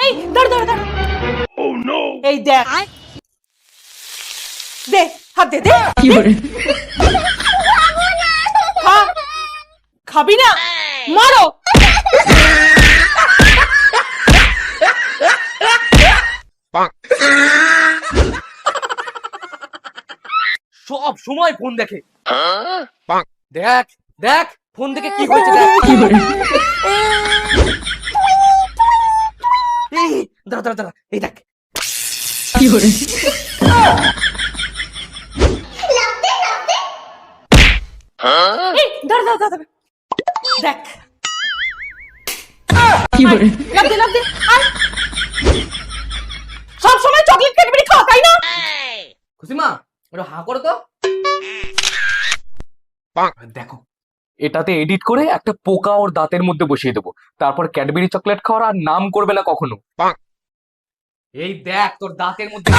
এই ধর ধর ধর। এই দেখ, দে হাত দে দে। খা, খাবি না? মারো। সব সময় ফোন দেখে। দেখ দেখ ফোন দেখে কি হয়েছে দেখ। এই দাঁড়া দাঁড়া দাঁড়া, এই দেখ। এই ধর ধর ধর ধর। দেখ, লাভ দে লাভ দে। আয়। সব সময় চকলেট ক্যাডবেরি খাও তাই না? খুশিমা একটু হা করো তো। দেখো, এটাতে এডিট করে একটা পোকা ওর দাঁতের মধ্যে বসিয়ে দেবো, তারপর ক্যাডবেরি চকলেট খাওয়ার আর নাম করবে না কখনো। এই দেখ তোর দাঁতের মধ্যে